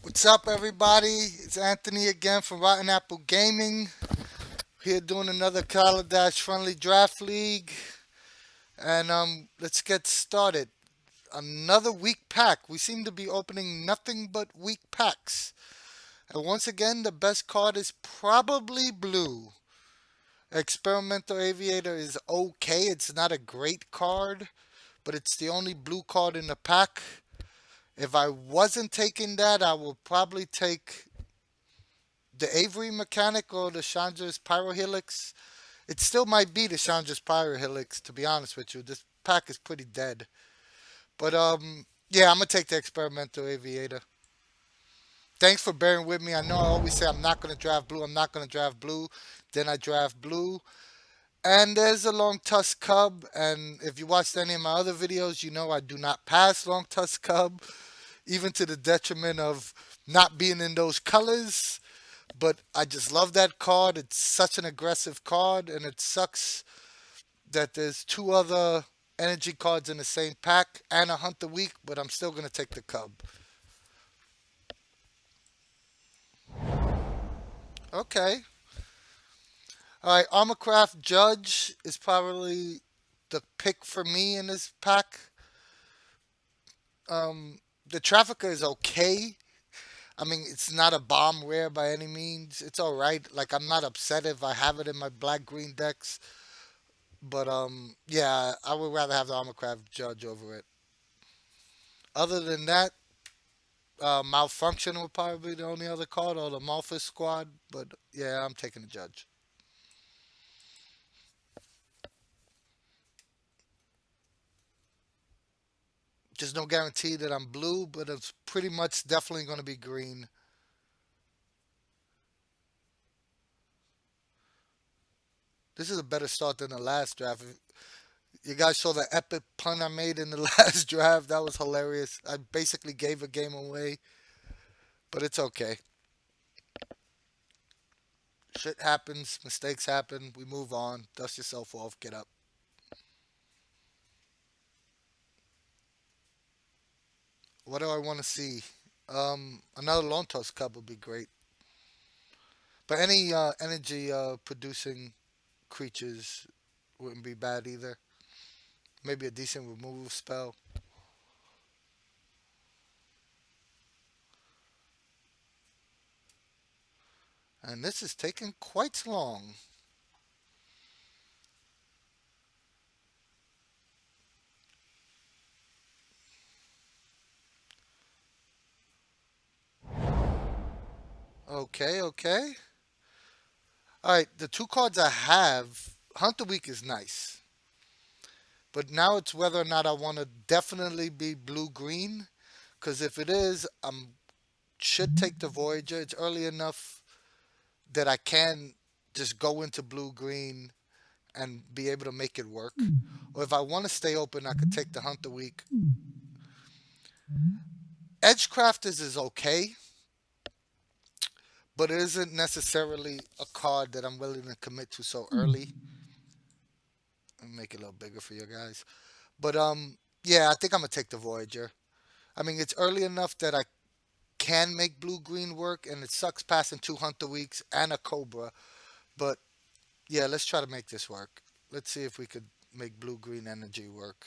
What's up, everybody? It's Anthony again from Rotten Apple Gaming. Here doing another Kaladesh friendly draft league, and let's get started. Another weak pack. We seem to be opening nothing but weak packs. And once again, the best card is probably blue. Experimental Aviator is okay. It's not a great card, but it's the only blue card in the pack. If I wasn't taking that, I would probably take the Avery mechanic or the Chandra's Pyrohelix. It still might be the Chandra's Pyrohelix, to be honest with you. This pack is pretty dead. But yeah, I'm gonna take the experimental aviator. Thanks for bearing with me. I know I always say I'm not gonna draft blue, I'm not gonna draft blue. Then I draft blue. And there's a long tusk cub, and if you watched any of my other videos, you know I do not pass long tusk cub, even to the detriment of not being in those colors. But I just love that card. It's such an aggressive card, and it sucks that there's two other energy cards in the same pack and a Hunter Week, but I'm still going to take the Cub. Okay. All right, Armorcraft Judge is probably the pick for me in this pack. The Trafficker is okay. I mean, it's not a bomb rare by any means. It's all right. Like, I'm not upset if I have it in my black green decks. But yeah, I would rather have the Armorcraft Judge over it. Other than that, Malfunction would probably be the only other card, or the Malphus Squad. But yeah, I'm taking the Judge. There's no guarantee that I'm blue, but it's pretty much definitely going to be green. This is a better start than the last draft. You guys saw the epic pun I made in the last draft. That was hilarious. I basically gave a game away, but it's okay. Shit happens, mistakes happen. We move on. Dust yourself off. Get up. What do I want to see? Another Lontos Cup would be great. But any energy producing creatures wouldn't be bad either. Maybe a decent removal spell. And this is taking quite long. Okay, okay. All right, the two cards I have, Hunter Week is nice. But now it's whether or not I want to definitely be blue green. Because if it is, I should take the Voyager. It's early enough that I can just go into blue green and be able to make it work. Or if I want to stay open, I could take the Hunter Week. Edgecrafters is okay, but it isn't necessarily a card that I'm willing to commit to so early. Let me make it a little bigger for you guys. But yeah, I think I'm gonna take the Voyager. I mean, it's early enough that I can make blue green work, and it sucks passing two Hunter Weeks and a Cobra. But yeah, let's try to make this work. Let's see if we could make blue green energy work.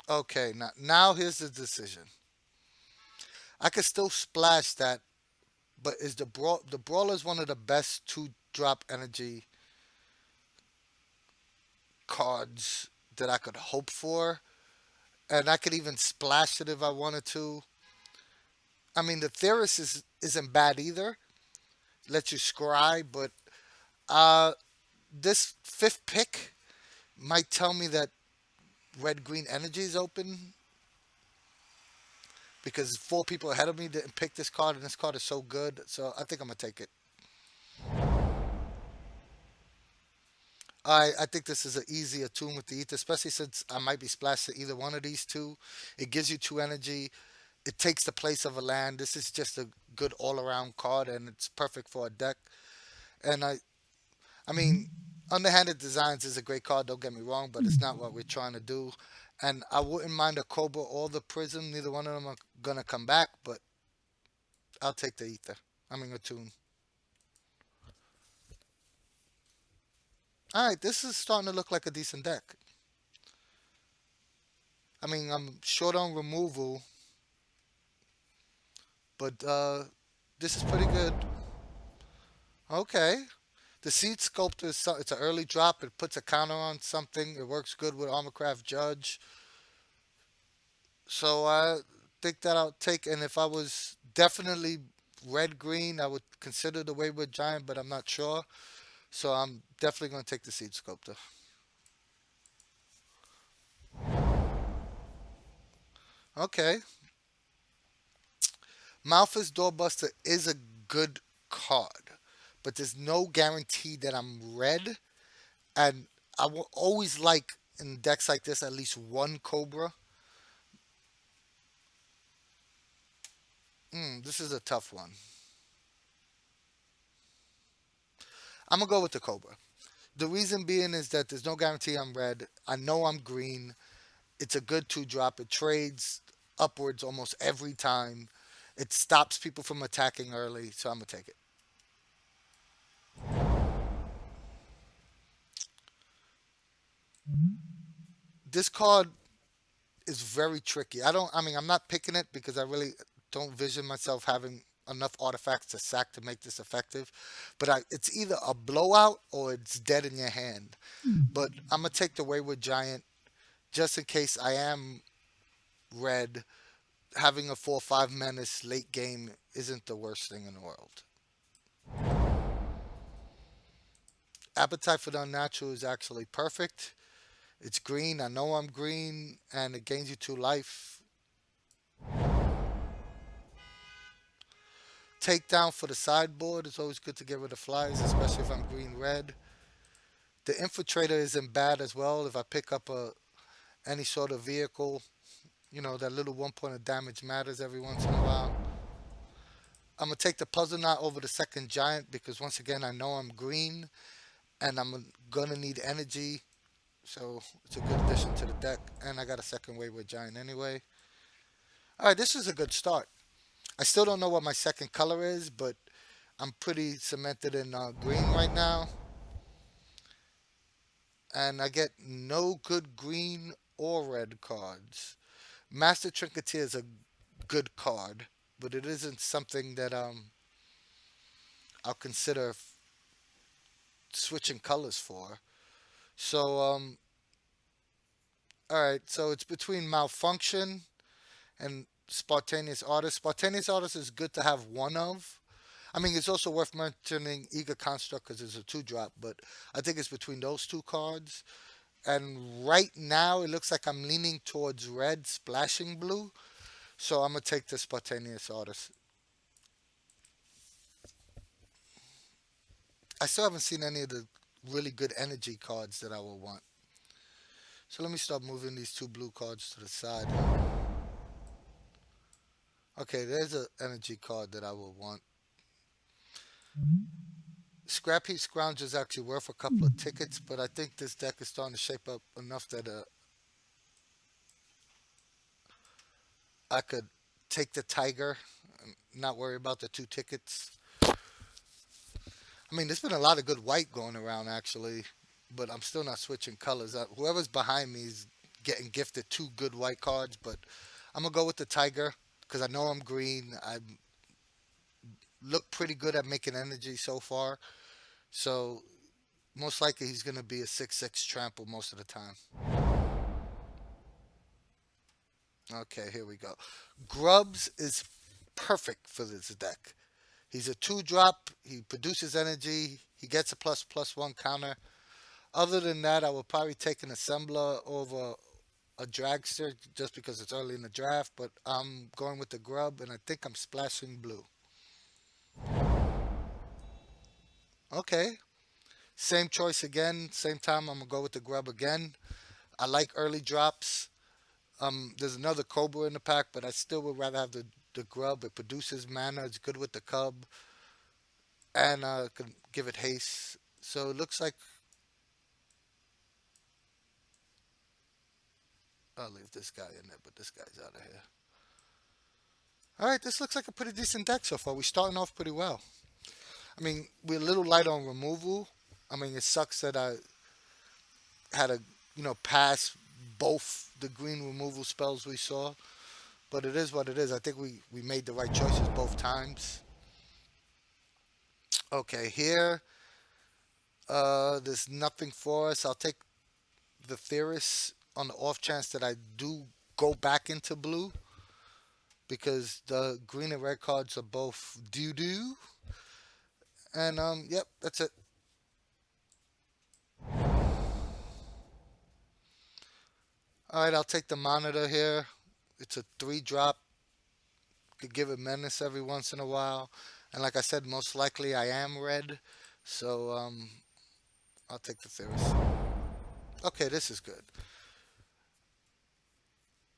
Okay, now here's the decision. I could still splash that, but is the brawler is one of the best two drop energy cards that I could hope for, and I could even splash it if I wanted to. I mean, the Theris isn't bad either. Let you scry, but uh, this fifth pick might tell me that red green energy is open because four people ahead of me didn't pick this card, and this card is so good. So I think I'm gonna take it. I think this is an easy attune with the ether, especially since I might be splashed to either one of these two. It gives you two energy. It takes the place of a land. This is just a good all around card, and it's perfect for a deck. And I mean, Underhanded Designs is a great card, don't get me wrong, but it's not what we're trying to do. And I wouldn't mind a Cobra or the Prism. Neither one of them are gonna come back, but I'll take the Ether. I mean, a Tune. All right, this is starting to look like a decent deck. I mean, I'm short on removal, but this is pretty good. Okay. The Seed Sculptor is it's an early drop. It puts a counter on something. It works good with Armorcraft Judge. So I think that I'll take. And if I was definitely red green, I would consider the Wayward Giant, but I'm not sure. So I'm definitely going to take the Seed Sculptor. Okay. Malphus Doorbuster is a good card, but there's no guarantee that I'm red. And I will always like in decks like this at least one Cobra. This is a tough one. I'm gonna go with the Cobra. The reason being is that there's no guarantee I'm red. I know I'm green. It's a good two drop. It trades upwards almost every time. It stops people from attacking early, so I'm gonna take it. This card is very tricky. I mean, I'm not picking it because I really don't vision myself having enough artifacts to sack to make this effective. But it's either a blowout or it's dead in your hand. But I'm gonna take the Wayward Giant just in case I am red. Having a 4/5 menace late game isn't the worst thing in the world. Appetite for the Unnatural is actually perfect. It's green. I know I'm green, and it gains you 2 life. Takedown for the sideboard. It's always good to get rid of flyers, especially if I'm green red. The Infiltrator isn't bad as well. If I pick up any sort of vehicle, that little 1 point of damage matters every once in a while. I'm gonna take the Puzzle Knot over the second Giant because once again I know I'm green and I'm gonna need energy, so it's a good addition to the deck. And I got a second Wayward Giant anyway. All right, this is a good start. I still don't know what my second color is, but I'm pretty cemented in green right now, and I get no good green or red cards. Master Trinketeer is a good card, but it isn't something that I'll consider switching colors for. So all right, so it's between Malfunction and Spontaneous Artist. Spontaneous Artist is good to have one of. I mean, it's also worth mentioning Eager Construct because it's a two drop, but I think it's between those two cards. And right now, it looks like I'm leaning towards red, splashing blue. So I'm gonna take the Spontaneous Artist. I still haven't seen any of the really good energy cards that I will want. So let me start moving these two blue cards to the side. Okay, there's an energy card that I will want. Scrap Heap Scrounge is actually worth a couple of tickets, but I think this deck is starting to shape up enough that I could take the Tiger and not worry about the 2 tickets. I mean, there's been a lot of good white going around actually, but I'm still not switching colors. Whoever's behind me is getting gifted 2 good white cards, but I'm gonna go with the Tiger because I know I'm green. I look pretty good at making energy so far, so most likely he's gonna be a 6/6 trample most of the time. Okay, here we go. Grubs is perfect for this deck. He's a two drop. He produces energy. He gets a ++1 counter. Other than that, I would probably take an assembler over a dragster just because it's early in the draft. But I'm going with the grub, and I think I'm splashing blue. Okay, same choice again. Same time, I'm gonna go with the grub again. I like early drops. There's another Cobra in the pack, but I still would rather have the grub. It produces mana. It's good with the cub, and can give it haste. So it looks like I'll leave this guy in there, but this guy's out of here. All right, this looks like a pretty decent deck so far. We're starting off pretty well. I mean, we're a little light on removal. I mean, it sucks that I had to, pass both the green removal spells we saw, but it is what it is. I think we made the right choices both times. Okay, here, there's nothing for us. I'll take the Theorist on the off chance that I do go back into blue because the green and red cards are both doo doo. And yep, that's it. All right, I'll take the monitor here. It's a three drop. Could give it menace every once in a while. And like I said, most likely I am red. So I'll take the Theorist. Okay, this is good.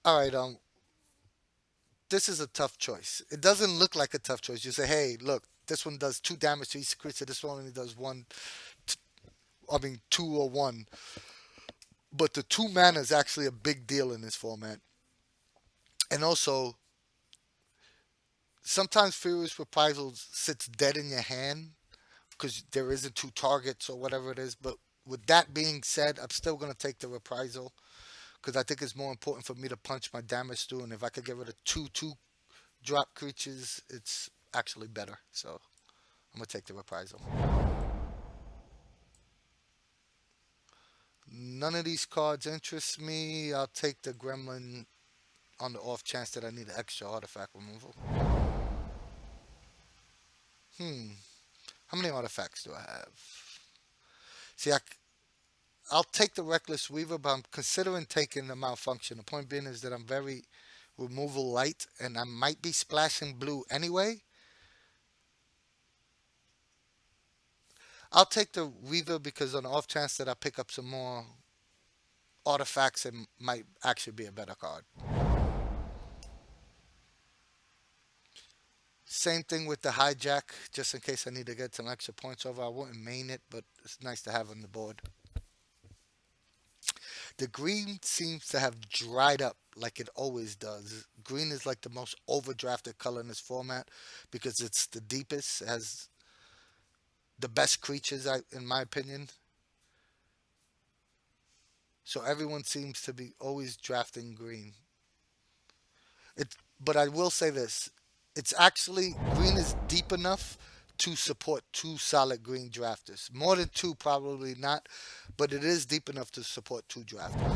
All right, this is a tough choice. It doesn't look like a tough choice. You say, hey, look, this one does two damage to each creature. This one only does one. I mean, two or one. But the two mana is actually a big deal in this format. And also, sometimes Furious Reprisals sits dead in your hand because there isn't two targets or whatever it is. But with that being said, I'm still going to take the Reprisal because I think it's more important for me to punch my damage through. And if I could get rid of two drop creatures, it's actually better. So I'm going to take the Reprisal. None of these cards interest me. I'll take the Gremlin on the off chance that I need an extra artifact removal. Hmm. How many artifacts do I have? See, I'll take the Reckless Weaver, but I'm considering taking the Malfunction. The point being is that I'm very removal light, and I might be splashing blue anyway. I'll take the Weaver because on the off chance that I pick up some more artifacts, it might actually be a better card. Same thing with the Hijack, just in case I need to get some extra points over. I wouldn't main it, but it's nice to have on the board. The green seems to have dried up like it always does. Green is like the most overdrafted color in this format because it's the deepest, it has the best creatures, in my opinion. So everyone seems to be always drafting green. But I will say this: it's actually green is deep enough to support two solid green drafters. More than two, probably not, but it is deep enough to support two drafters.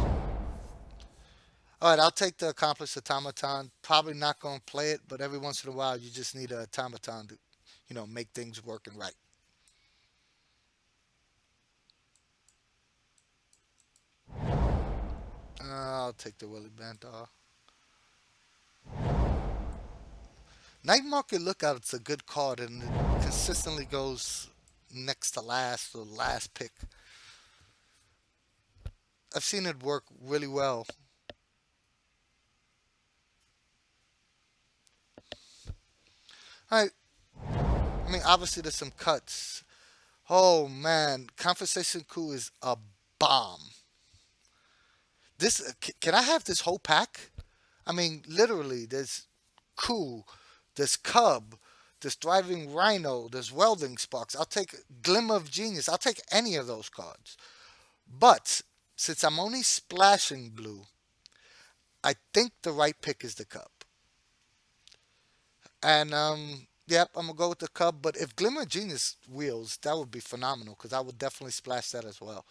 All right, I'll take the accomplished automaton. Probably not going to play it, but every once in a while, you just need an automaton to, make things working right. I'll take the Willy Bandar. Night Market Lookout, it's a good card, and it consistently goes next to last or last pick. I've seen it work really well. All right, I mean, obviously there's some cuts. Oh man, Conversation Coup is a bomb. This can I have this whole pack? I mean, literally, there's Coup, there's Cub, there's Thriving Rhino, there's Welding Sparks. I'll take Glimmer of Genius. I'll take any of those cards. But since I'm only splashing blue, I think the right pick is the Cub. And yep, I'm gonna go with the Cub. But if Glimmer of Genius wheels, that would be phenomenal because I would definitely splash that as well.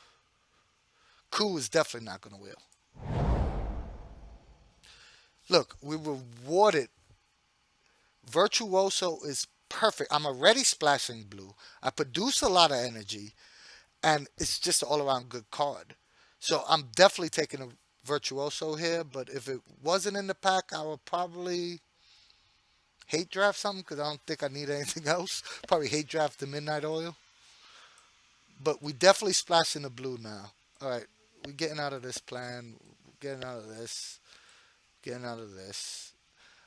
Coup is definitely not gonna wheel. Look, we rewarded. Virtuoso is perfect. I'm already splashing blue. I produce a lot of energy, and it's just an all around good card. So I'm definitely taking a Virtuoso here, but if it wasn't in the pack, I would probably hate draft something because I don't think I need anything else. Probably hate draft the Midnight Oil. But we definitely splash in the blue now. All right, we're getting out of this plan. We're getting out of this. Getting out of this.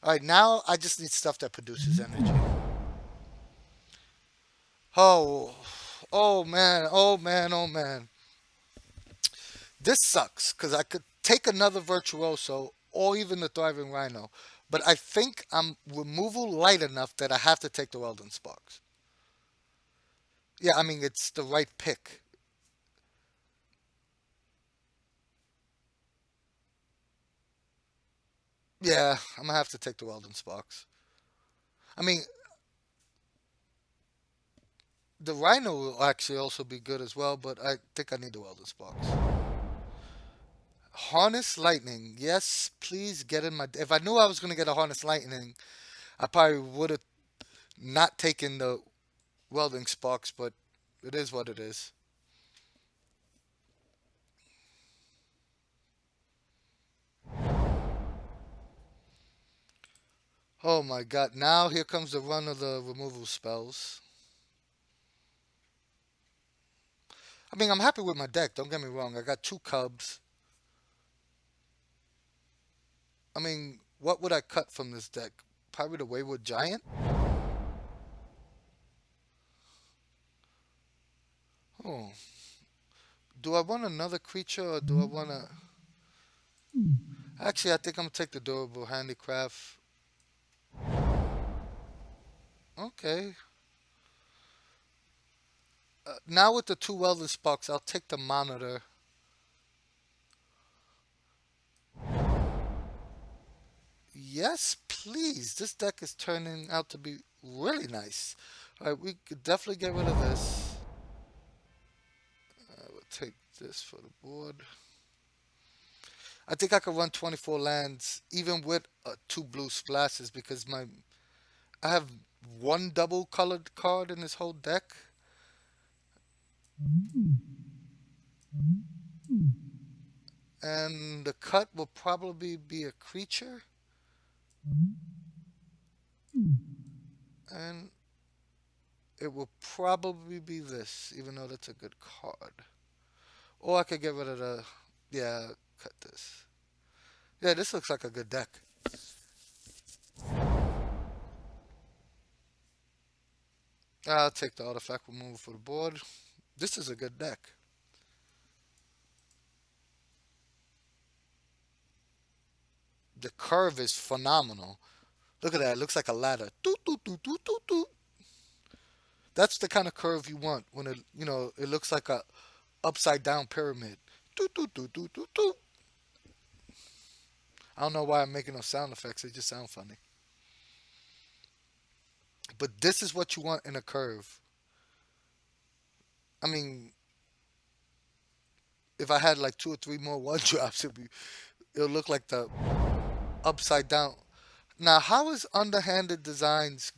All right, now I just need stuff that produces energy. Oh, oh man, oh man, oh man. This sucks because I could. take another virtuoso or even the thriving rhino. But I think I'm removal light enough that I have to take the Weldon Sparks. Yeah, I mean it's the right pick. Yeah, I'm gonna have to take the Weldon Sparks. I mean, the Rhino will actually also be good as well, but I think I need the Weldon Sparks. Harness Lightning, yes, please get in my. If I knew I was gonna get a Harness Lightning, I probably would have not taken the Welding Sparks, but it is what it is. Oh my god, now here comes the run of the removal spells. I mean, I'm happy with my deck, don't get me wrong. I got two Cubs. I mean, what would I cut from this deck? Probably the Wayward Giant? Oh. Do I want another creature or do I want to. Actually, I think I'm going to take the Durable Handicraft. Okay. Now with the two Welded Sparks, I'll take the Monitor. Yes, please. This deck is turning out to be really nice. Alright, we could definitely get rid of this. I will take this for the board. I think I could run 24 lands even with two blue splashes because my I have one double colored card in this whole deck, and the cut will probably be a creature, and it will probably be this, even though that's a good card. Or I could get rid of the, yeah, cut this. Yeah, this looks like a good deck. I'll take the artifact removal for the board. This is a good deck. The curve is phenomenal. Look at that. It looks like a ladder. Doot, doot, doot, doot, doot, doot. That's the kind of curve you want when it looks like a upside down pyramid. Doot, doot, doot, doot, doot, doot. I don't know why I'm making those sound effects. They just sound funny. But this is what you want in a curve. I mean, if I had like two or three more one drops, it'll look like the upside down. Now, how is underhanded designs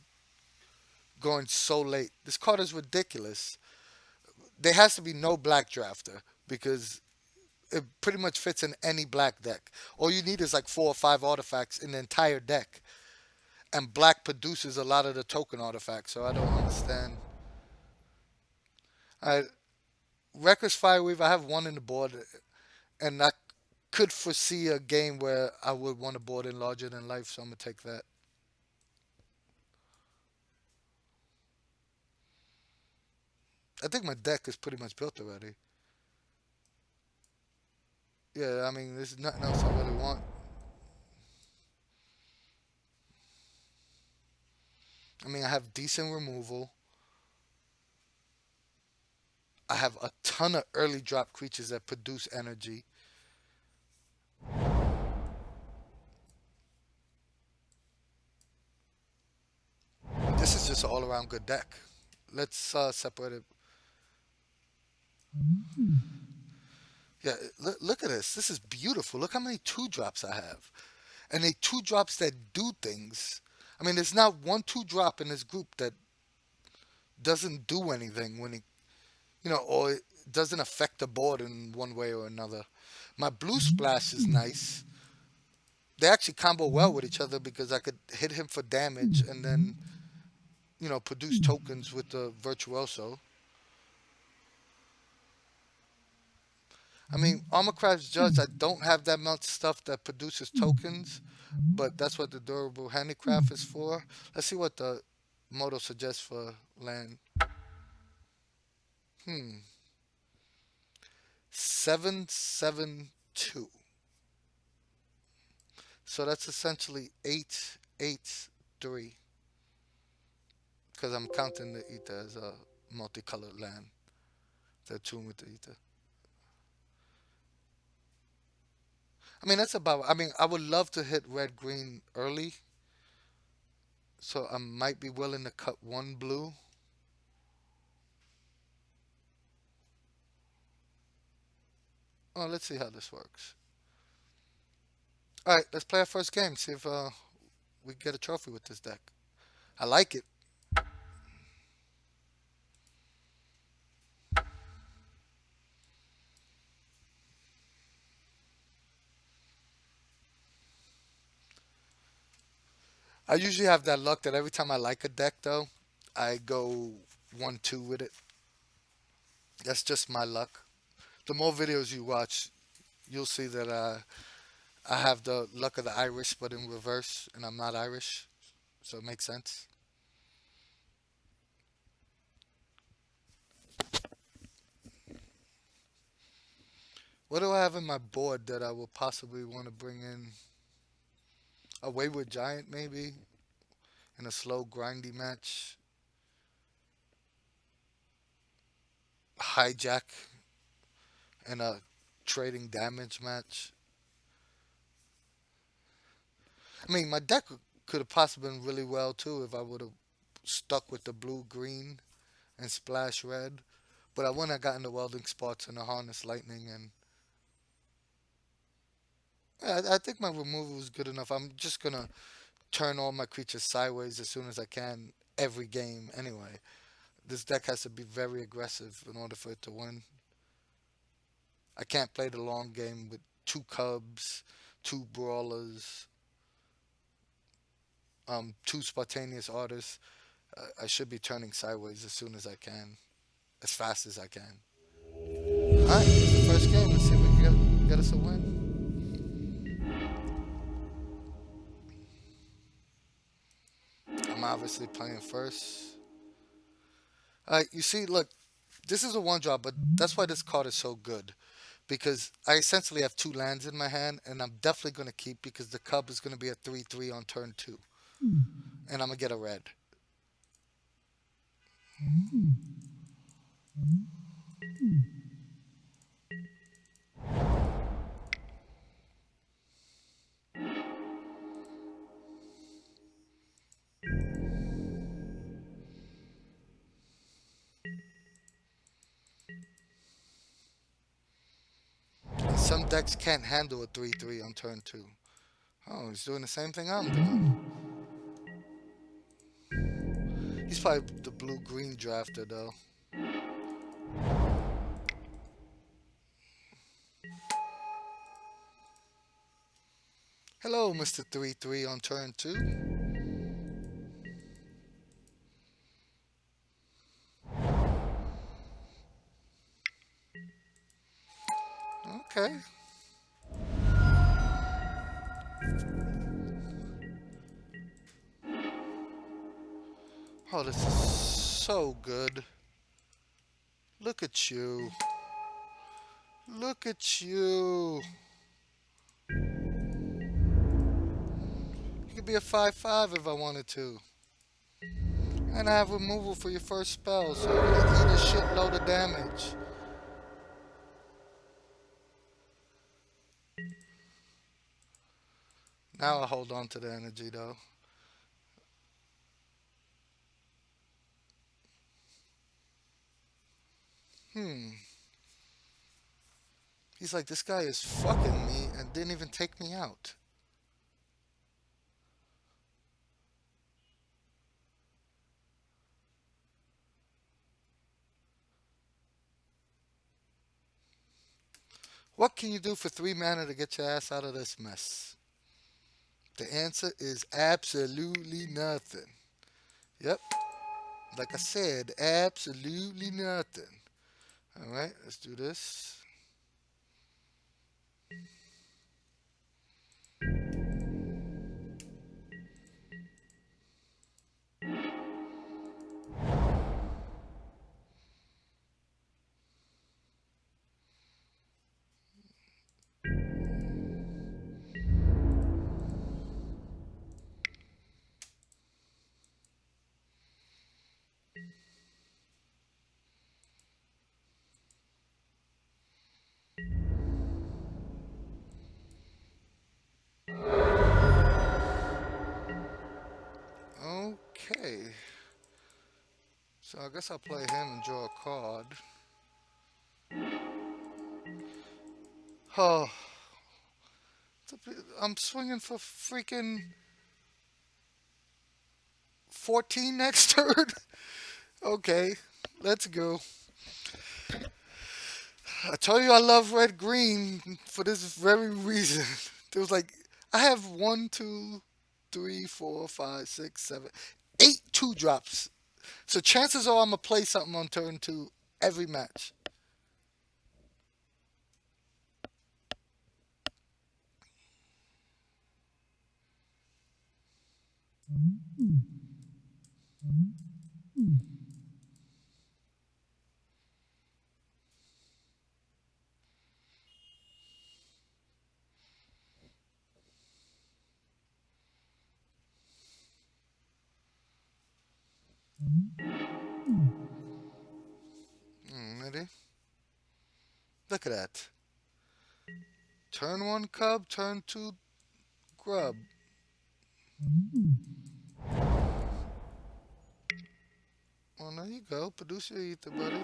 going so late? This card is ridiculous. There has to be no black drafter because it pretty much fits in any black deck. All you need is like four or five artifacts in the entire deck, and black produces a lot of the token artifacts. So I don't understand. I Reckless Fireweave. I have one in the board, and I could foresee a game where I would want to board in larger than life. So I'm gonna take that. I think my deck is pretty much built already. Yeah, I mean, there's nothing else I really want. I mean, I have decent removal. I have a ton of early drop creatures that produce energy. This is just an all around good deck. Let's separate it. Yeah, look at this. This is beautiful. Look how many two drops I have. And they two drops that do things. I mean, there's not one two drop in this group that doesn't do anything when or it doesn't affect the board in one way or another. My blue splash is nice. They actually combo well with each other because I could hit him for damage and then, produce tokens with the virtuoso. I mean, Armorcraft's Judge, I don't have that much stuff that produces tokens, but that's what the Durable Handicraft is for. Let's see what the moto suggests for land. Hmm. 772. So that's essentially 883 because I'm counting the ether as a multicolored land. The tune with the ether. I mean, that's about. I mean, I would love to hit red green early, so I might be willing to cut one blue. Oh, let's see how this works. All right, let's play our first game. See if we get a trophy with this deck. I like it. I usually have that luck that every time I like a deck, though, I go 1-2 with it. That's just my luck. The more videos you watch, you'll see that I have the luck of the Irish, but in reverse, and I'm not Irish, so it makes sense. What do I have in my board that I will possibly want to bring in? A Wayward Giant, maybe, in a slow, grindy match. Hijack in a trading damage match. I mean, my deck could have possibly been really well too if I would have stuck with the blue green and splash red. But I wouldn't have gotten the welding spots and the harness lightning. And yeah, I think my removal is good enough. I'm just gonna turn all my creatures sideways as soon as I can every game anyway. This deck has to be very aggressive in order for it to win. I can't play the long game with two cubs, two brawlers, two spontaneous artists. I should be turning sideways as soon as I can, as fast as I can. All right, it's the first game. Let's see if we can get us a win. I'm obviously playing first. All right, you see, look, this is a one drop, but that's why this card is so good. Because I essentially have two lands in my hand, and I'm definitely going to keep because the cub is going to be a 3/3 on turn two, and I'm going to get a red. And some decks can't handle a 3/3 on turn two. Oh, he's doing the same thing I'm doing. He's probably the blue green drafter, though. Hello, Mr. 3/3 on turn two. Okay. Oh, this is so good. Look at you. Look at you. You could be a 5/5 if I wanted to. And I have removal for your first spell, so you're gonna eat a shitload of damage. Now I hold on to the energy though. Hmm. He's like, this guy is fucking me and didn't even take me out. What can you do for 3 mana to get your ass out of this mess? The answer is absolutely nothing. Yep. Like I said, absolutely nothing. Alright, let's do this. So I guess I'll play him and draw a card. Oh, I'm swinging for freaking 14 next turn. Okay, let's go. I told you I love red green for this very reason. There was like I have one, two, three, four, five, six, seven, eight two drops. So chances are I'm gonna play something on turn two every match. Ready? Look at that. Turn one cub, turn two grub. Well, there you go. Produce your ether, buddy.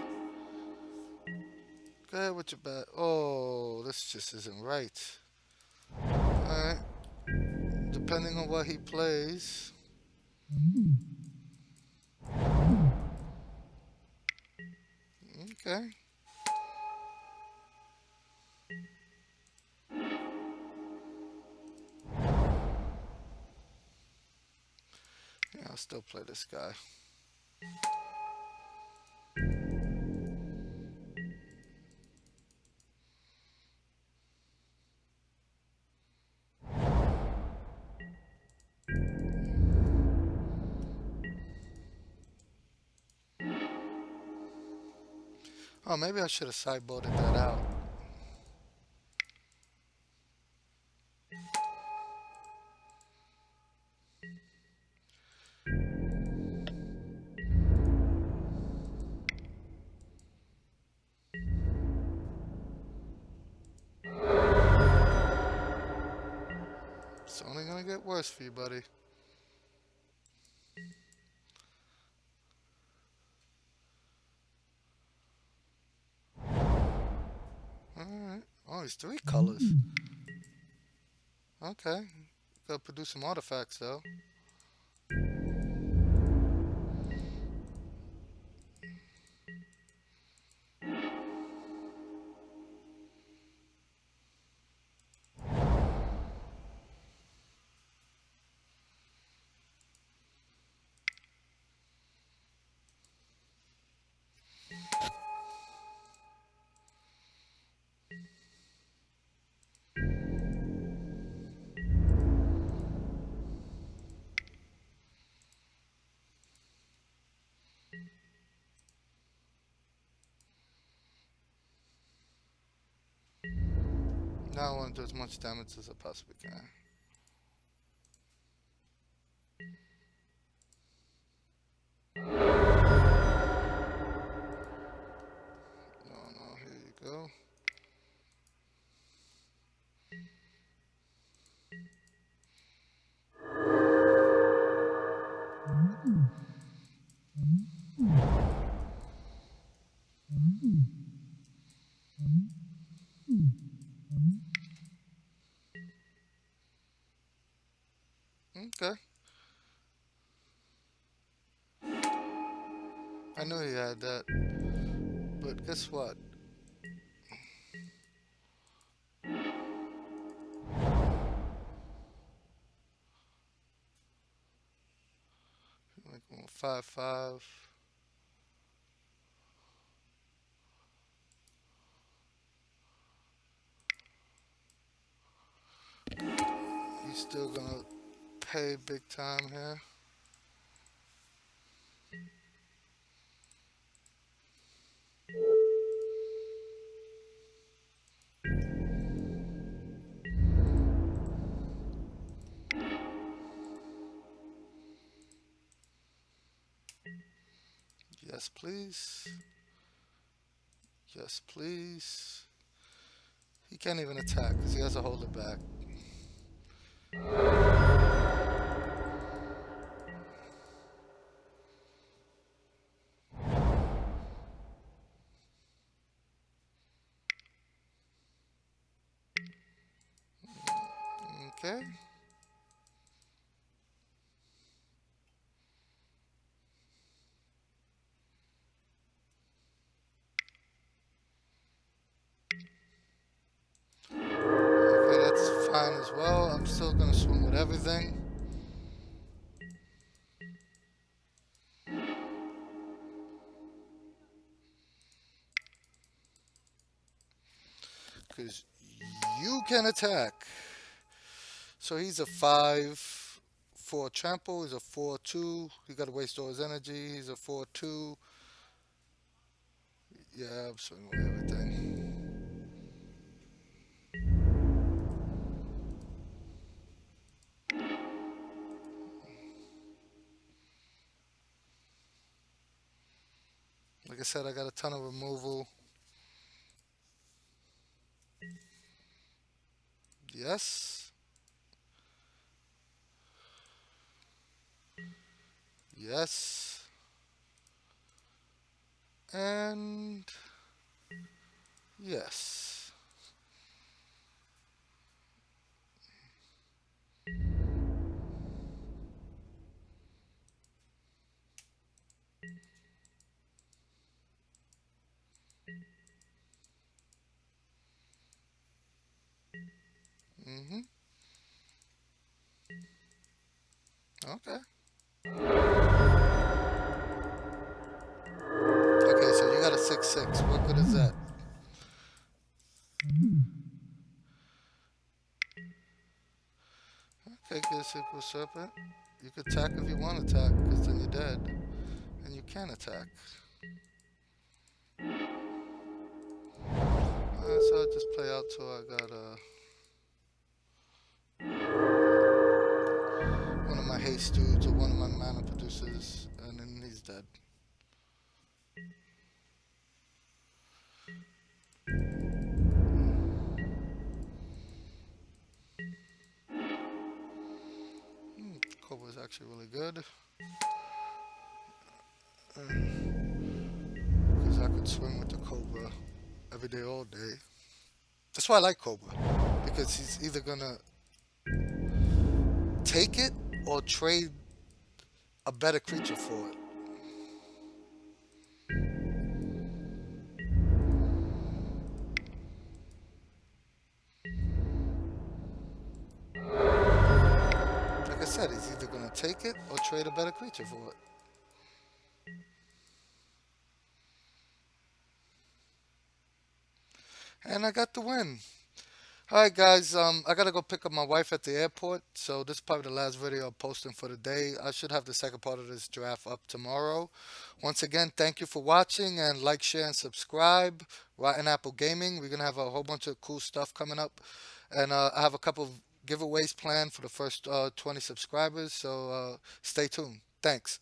Go ahead with your bat. Oh, this just isn't right. Alright. Depending on what he plays. Okay. Yeah, I'll still play this guy. Oh, maybe I should have sideboarded that out. It's only gonna get worse for you, buddy. Alright. Oh, it's three colors. Okay. Gotta produce some artifacts, though. Now I want to do as much damage as I possibly can. No, no, here you go. Okay. I knew he had that. But guess what? Like 5/5. He's still gonna pay big time here. Yes, please. Yes, please. He can't even attack because he has to hold it back. Okay. Okay, that's fine as well. I'm still gonna swim with everything. Because you can attack. So he's a 5-4 trample. He's a 4-2. He got to waste all his energy. He's a 4-2. Yeah, I'm swinging with everything. Like I said, I got a ton of removal. Yes. Yes. And yes. Mm-hmm. Okay. Okay, so you got a 6-6. What good is that? Okay, good super serpent. You could attack if you want to attack, because then you're dead. And you can attack. So I'll just play out till I got one of my haste dudes or one of my mana producers, and then he's dead. Cobra is actually really good. Because I could swing with the Cobra every day, all day. That's why I like Cobra. Because he's either gonna take it or trade a better creature for it. Like I said, he's either gonna take it or trade a better creature for it. And I got the win. All right, guys. I gotta go pick up my wife at the airport. So this is probably the last video I'm posting for the day. I should have the second part of this draft up tomorrow. Once again, thank you for watching and like, share, and subscribe. Rotten Apple Gaming. We're gonna have a whole bunch of cool stuff coming up, and I have a couple of giveaways planned for the first 20 subscribers. So stay tuned. Thanks.